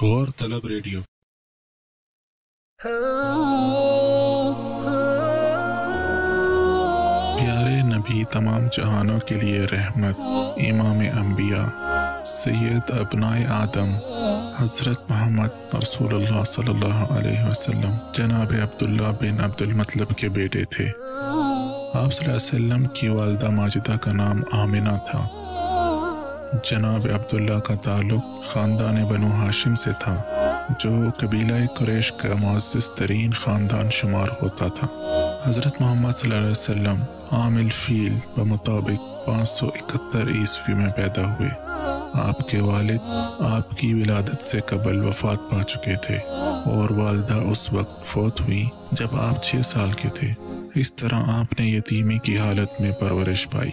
غور طلب ریڈیو۔ پیارے نبی، تمام جہانوں کے لیے رحمت، امام انبیاء، سید ابنائے آدم، حضرت محمد رسول اللہ صلی اللہ علیہ وسلم جناب عبداللہ بن عبد المطلب کے بیٹے تھے۔ آپ صلی اللہ علیہ وسلم کی والدہ ماجدہ کا نام آمنہ تھا۔ جناب عبداللہ کا تعلق خاندان بنو ہاشم سے تھا، جو قبیلہ قریش کا معزز ترین خاندان شمار ہوتا تھا۔ حضرت محمد صلی اللہ علیہ وسلم عام الفیل بمطابق 571 عیسوی میں پیدا ہوئے۔ آپ کے والد آپ کی ولادت سے قبل وفات پا چکے تھے اور والدہ اس وقت فوت ہوئی جب آپ 6 سال کے تھے۔ اس طرح آپ نے یتیمی کی حالت میں پرورش پائی۔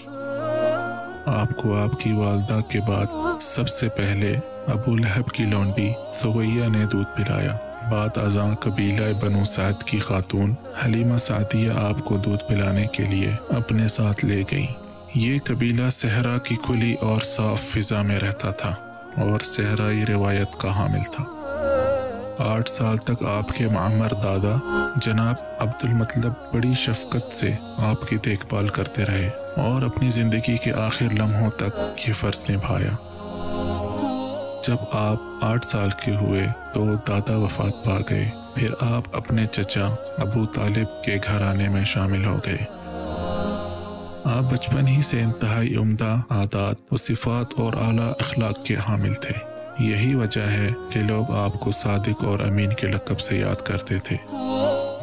آپ کو آپ کی والدہ کے بعد سب سے پہلے ابو لہب کی لونڈی سویہ نے دودھ پلایا۔ بعد ازاں قبیلہ بنو سعد کی خاتون حلیمہ سعدیہ آپ کو دودھ پلانے کے لیے اپنے ساتھ لے گئی۔ یہ قبیلہ صحرا کی کھلی اور صاف فضا میں رہتا تھا اور صحرائی روایت کا حامل تھا۔ 8 سال تک آپ کے معمر دادا جناب عبد المطلب بڑی شفقت سے آپ کی دیکھ بھال کرتے رہے اور اپنی زندگی کے آخر لمحوں تک یہ فرض نبھایا۔ جب آپ 8 سال کے ہوئے تو دادا وفات پا گئے۔ پھر آپ اپنے چچا ابو طالب کے گھرانے میں شامل ہو گئے۔ آپ بچپن ہی سے انتہائی عمدہ عادات و صفات اور اعلیٰ اخلاق کے حامل تھے۔ یہی وجہ ہے کہ لوگ آپ کو صادق اور امین کے لقب سے یاد کرتے تھے،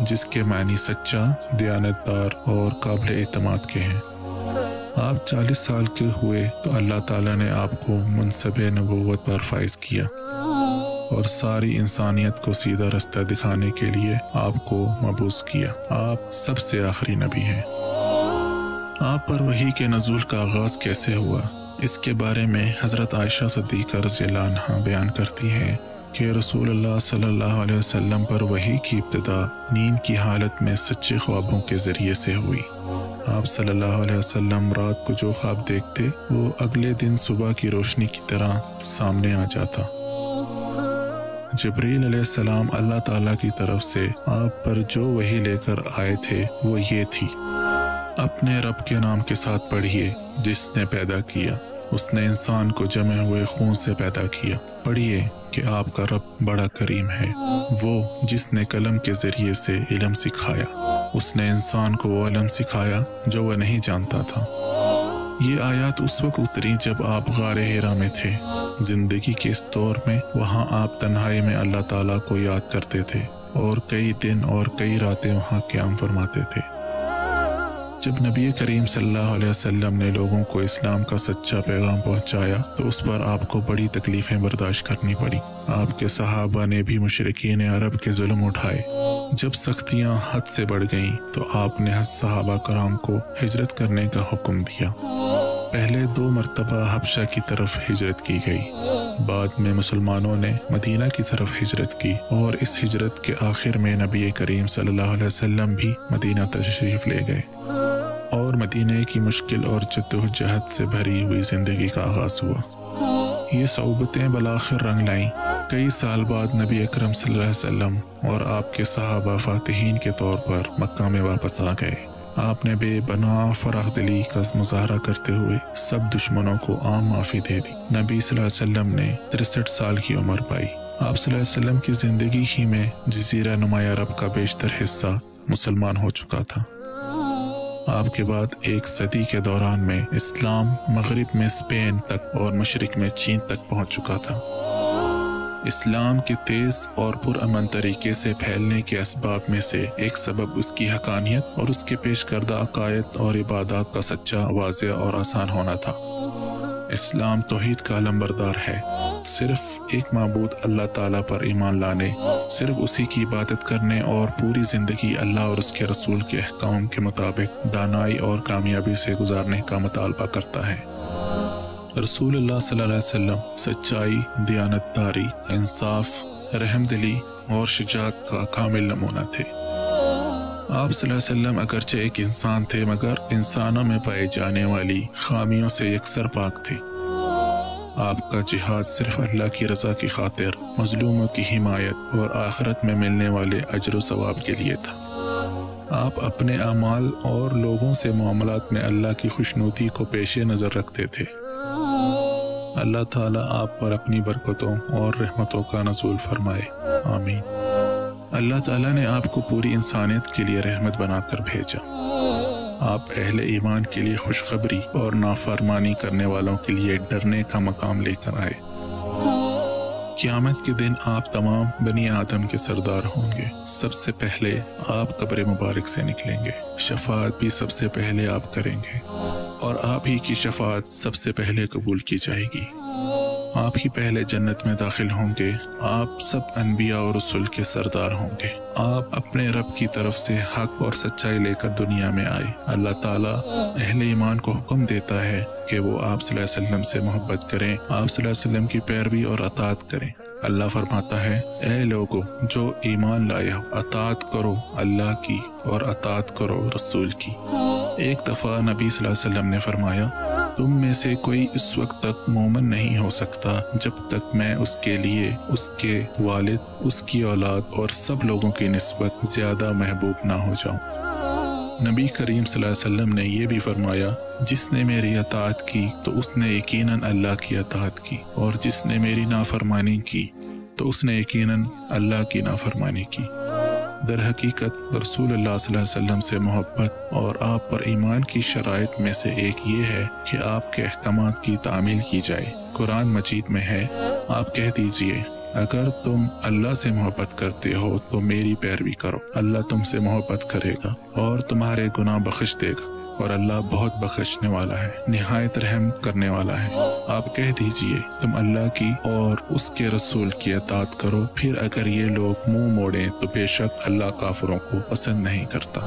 جس کے معنی سچا، دیانتدار اور قابل اعتماد کے ہیں۔ آپ 40 سال کے ہوئے تو اللہ تعالیٰ نے آپ کو منصب نبوت پر فائز کیا اور ساری انسانیت کو سیدھا رستہ دکھانے کے لیے آپ کو مبعوث کیا۔ آپ سب سے آخری نبی ہیں۔ آپ پر وحی کے نزول کا آغاز کیسے ہوا، اس کے بارے میں حضرت عائشہ صدیقہ رضی اللہ عنہا بیان کرتی ہیں کہ رسول اللہ صلی اللہ علیہ وسلم پر وحی کی ابتدا نیند کی حالت میں سچے خوابوں کے ذریعے سے ہوئی۔ آپ صلی اللہ علیہ وسلم رات کو جو خواب دیکھتے وہ اگلے دن صبح کی روشنی کی طرح سامنے آ جاتا۔ جبریل علیہ السلام اللہ تعالیٰ کی طرف سے آپ پر جو وحی لے کر آئے تھے وہ یہ تھی: اپنے رب کے نام کے ساتھ پڑھیے جس نے پیدا کیا، اس نے انسان کو جمے ہوئے خون سے پیدا کیا۔ پڑھیے کہ آپ کا رب بڑا کریم ہے، وہ جس نے قلم کے ذریعے سے علم سکھایا، اس نے انسان کو وہ علم سکھایا جو وہ نہیں جانتا تھا۔ یہ آیات اس وقت اتری جب آپ غار حرا میں تھے۔ زندگی کے اس دور میں وہاں آپ تنہائی میں اللہ تعالیٰ کو یاد کرتے تھے اور کئی دن اور کئی راتیں وہاں قیام فرماتے تھے۔ جب نبی کریم صلی اللہ علیہ وسلم نے لوگوں کو اسلام کا سچا پیغام پہنچایا تو اس پر آپ کو بڑی تکلیفیں برداشت کرنی پڑی۔ آپ کے صحابہ نے بھی مشرکین عرب کے ظلم اٹھائے۔ جب سختیاں حد سے بڑھ گئیں تو آپ نے صحابہ کرام کو ہجرت کرنے کا حکم دیا۔ پہلے 2 مرتبہ حبشہ کی طرف ہجرت کی گئی، بعد میں مسلمانوں نے مدینہ کی طرف ہجرت کی اور اس ہجرت کے آخر میں نبی کریم صلی اللہ علیہ وسلم بھی مدینہ تشریف لے گئے اور مدینہ کی مشکل اور جدوجہد سے بھری ہوئی زندگی کا آغاز ہوا۔ یہ صعوبتیں بالآخر رنگ لائیں۔ کئی سال بعد نبی اکرم صلی اللہ علیہ وسلم اور آپ کے صحابہ فاتحین کے طور پر مکہ میں واپس آ گئے۔ آپ نے بے پناہ فراخ دلی کا مظاہرہ کرتے ہوئے سب دشمنوں کو عام معافی دے دی۔ نبی صلی اللہ علیہ وسلم نے 63 سال کی عمر پائی۔ آپ صلی اللہ علیہ وسلم کی زندگی ہی میں جزیرہ نما عرب کا بیشتر حصہ مسلمان ہو چکا تھا۔ آپ کے بعد 1 صدی کے دوران میں اسلام مغرب میں اسپین تک اور مشرق میں چین تک پہنچ چکا تھا۔ اسلام کے تیز اور پرامن طریقے سے پھیلنے کے اسباب میں سے ایک سبب اس کی حقانیت اور اس کے پیش کردہ عقائد اور عبادات کا سچا، واضح اور آسان ہونا تھا۔ اسلام توحید کا علمبردار ہے، صرف ایک معبود اللہ تعالیٰ پر ایمان لانے، صرف اسی کی عبادت کرنے اور پوری زندگی اللہ اور اس کے رسول کے احکام کے مطابق دانائی اور کامیابی سے گزارنے کا مطالبہ کرتا ہے۔ رسول اللہ صلی اللہ علیہ وسلم سچائی، دیانتداری، انصاف، رحم دلی اور شجاعت کا کامل نمونہ تھے۔ آپ صلی اللہ علیہ وسلم اگرچہ ایک انسان تھے مگر انسانوں میں پائے جانے والی خامیوں سے یکسر پاک تھے۔ آپ کا جہاد صرف اللہ کی رضا کی خاطر، مظلوموں کی حمایت اور آخرت میں ملنے والے اجر و ثواب کے لیے تھا۔ آپ اپنے اعمال اور لوگوں سے معاملات میں اللہ کی خوشنودی کو پیش نظر رکھتے تھے۔ اللہ تعالیٰ آپ پر اپنی برکتوں اور رحمتوں کا نزول فرمائے، آمین۔ اللہ تعالیٰ نے آپ کو پوری انسانیت کے لیے رحمت بنا کر بھیجا۔ آپ اہل ایمان کے لیے خوشخبری اور نافرمانی کرنے والوں کے لیے ڈرنے کا مقام لے کر آئے۔ قیامت کے دن آپ تمام بنی آدم کے سردار ہوں گے۔ سب سے پہلے آپ قبر مبارک سے نکلیں گے، شفاعت بھی سب سے پہلے آپ کریں گے، اور آپ ہی کی شفاعت سب سے پہلے قبول کی جائے گی۔ آپ ہی پہلے جنت میں داخل ہوں گے۔ آپ سب انبیاء اور رسول کے سردار ہوں گے۔ آپ اپنے رب کی طرف سے حق اور سچائی لے کر دنیا میں آئے۔ اللہ تعالیٰ اہل ایمان کو حکم دیتا ہے کہ وہ آپ صلی اللہ علیہ وسلم سے محبت کریں، آپ صلی اللہ علیہ وسلم کی پیروی اور اطاعت کریں۔ اللہ فرماتا ہے، اے لوگو جو ایمان لائے ہو، اطاعت کرو اللہ کی اور اطاعت کرو رسول کی۔ ایک دفعہ نبی صلی اللہ علیہ وسلم نے فرمایا، تم میں سے کوئی اس وقت تک مومن نہیں ہو سکتا جب تک میں اس کے لیے اس کے والد، اس کی اولاد اور سب لوگوں کی نسبت زیادہ محبوب نہ ہو جاؤں۔ نبی کریم صلی اللہ علیہ وسلم نے یہ بھی فرمایا، جس نے میری اطاعت کی تو اس نے یقیناً اللہ کی اطاعت کی، اور جس نے میری نافرمانی کی تو اس نے یقیناً اللہ کی نافرمانی کی۔ در حقیقت رسول اللہ صلی اللہ علیہ وسلم سے محبت اور آپ پر ایمان کی شرائط میں سے ایک یہ ہے کہ آپ کے احکامات کی تعمیل کی جائے۔ قرآن مجید میں ہے، آپ کہہ دیجئے، اگر تم اللہ سے محبت کرتے ہو تو میری پیروی کرو، اللہ تم سے محبت کرے گا اور تمہارے گناہ بخش دے گا، اور اللہ بہت بخشنے والا ہے، نہایت رحم کرنے والا ہے۔ آپ کہہ دیجئے، تم اللہ کی اور اس کے رسول کی اطاعت کرو، پھر اگر یہ لوگ منہ موڑیں تو بے شک اللہ کافروں کو پسند نہیں کرتا۔